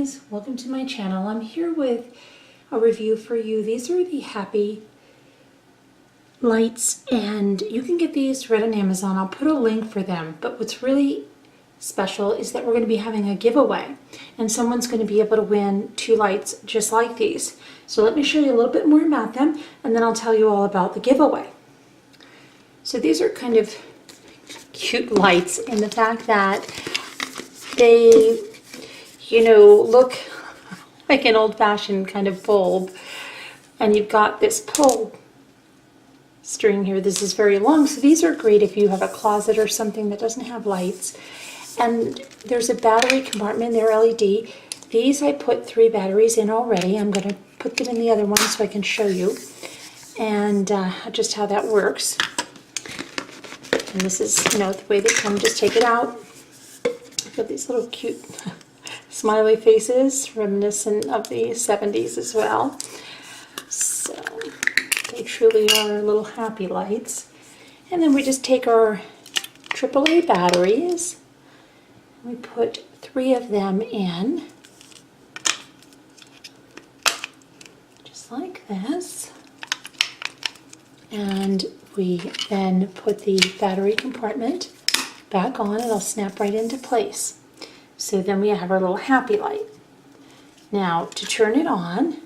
guys, welcome to my channel. I'm here with a review for you. These are the Happy lights and you can get these right on Amazon. I'll put a link for them, but what's really special is that we're going to be having a giveaway and someone's going to be able to win 2 lights just like these. So let me show you a little bit more about them and then I'll tell you all about the giveaway. So these are kind of cute lights in the fact that they, you know, look like an old-fashioned kind of bulb, and you've got this pull string here. This is very long, so these are great if you have a closet or something that doesn't have lights. And there's a battery compartment, they're LED. These I put 3 batteries in already. I'm going to put them in the other one so I can show you and just how that works. And this is, you know, the way they come. Just take it out. Got these little cute smiley faces, reminiscent of the 70s as well. So they truly are little happy lights. And then we just take our AAA batteries. We put 3 of them in, just like this. And we then put the battery compartment back on. It'll snap right into place. So then we have our little happy light. Now to turn it on,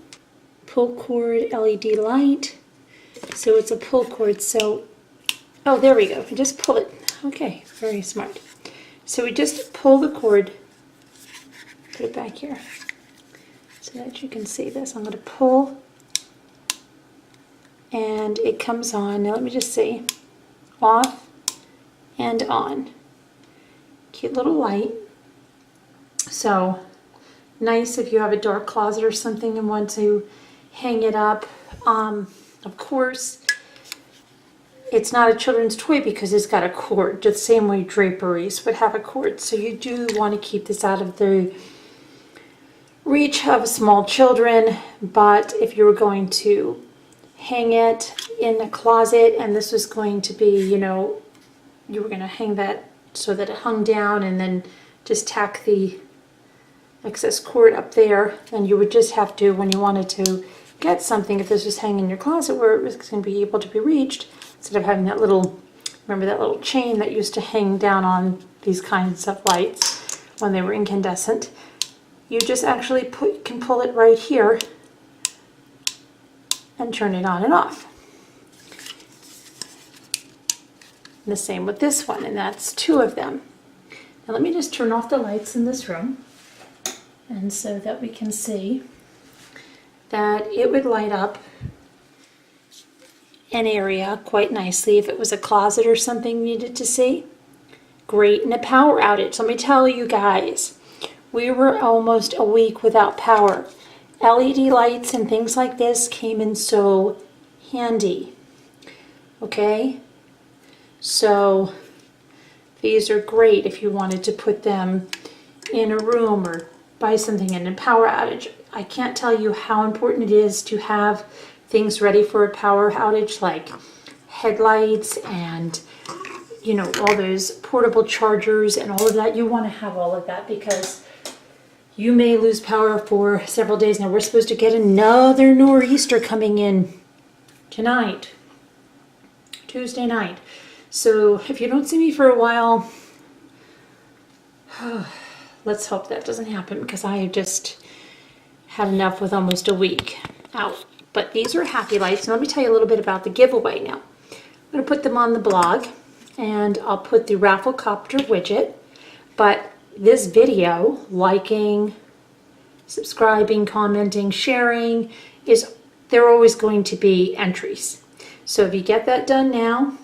pull cord LED light. So it's a pull cord. So, oh, there we go. We just pull it. Okay, very smart. So we just pull the cord, put it back here so that you can see this. I'm going to pull and it comes on. Now let me just see. Off and on. Cute little light. So nice if you have a dark closet or something and want to hang it up. Of course, it's not a children's toy because it's got a cord, just the same way draperies would have a cord. So you do want to keep this out of the reach of small children, but if you were going to hang it in a closet and this was going to be, you know, you were going to hang that so that it hung down and then just tack the excess cord up there, then you would just have to, when you wanted to get something, if this was hanging in your closet where it was going to be able to be reached, instead of having that little, remember that little chain that used to hang down on these kinds of lights when they were incandescent, you just actually can pull it right here and turn it on and off. And the same with this one, and that's 2 of them. Now let me just turn off the lights in this room, and so that we can see that it would light up an area quite nicely if it was a closet or something you needed to see. Great in a power outage. Let me tell you guys, we were almost a week without power. LED lights and things like this came in so handy. Okay? So these are great if you wanted to put them in a room or buy something in a power outage. I can't tell you how important it is to have things ready for a power outage, like headlights and, you know, all those portable chargers and all of that. You want to have all of that because you may lose power for several days. Now we're supposed to get another nor'easter coming in tonight, Tuesday night. So if you don't see me for a while, let's hope that doesn't happen because I have just had enough with almost a week out. But these are happy lights. And let me tell you a little bit about the giveaway now. I'm going to put them on the blog and I'll put the Rafflecopter widget. But this video, liking, subscribing, commenting, sharing, they're always going to be entries. So if you get that done now,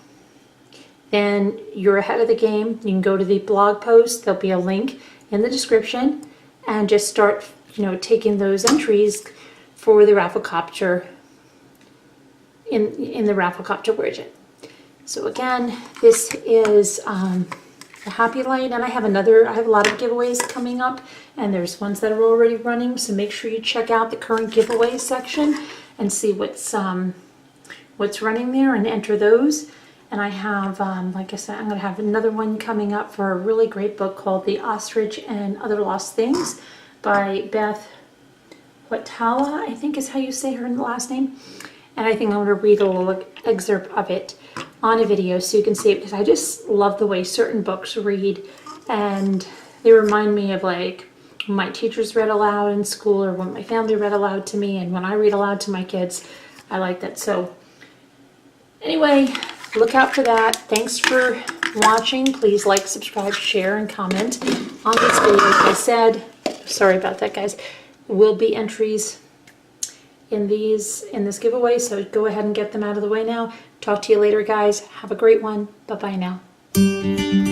then you're ahead of the game. You can go to the blog post. There'll be a link in the description and just start, you know, taking those entries for the Rafflecopter in the Rafflecopter widget. So again, this is a happy light, and I have a lot of giveaways coming up, and there's ones that are already running. So make sure you check out the current giveaway section and see what's running there and enter those. And I have, like I said, I'm going to have another one coming up for a really great book called The Ostrich and Other Lost Things by Beth Watala, I think is how you say her last name. And I think I'm going to read a little excerpt of it on a video so you can see it, because I just love the way certain books read, and they remind me of like when my teachers read aloud in school, or when my family read aloud to me, and when I read aloud to my kids. I like that. So anyway, look out for that. Thanks for watching. Please like, subscribe, share, and comment on this video. Like I said, sorry about that, guys. Will be entries in this giveaway, so go ahead and get them out of the way now. Talk to you later, guys. Have a great one. Bye-bye now.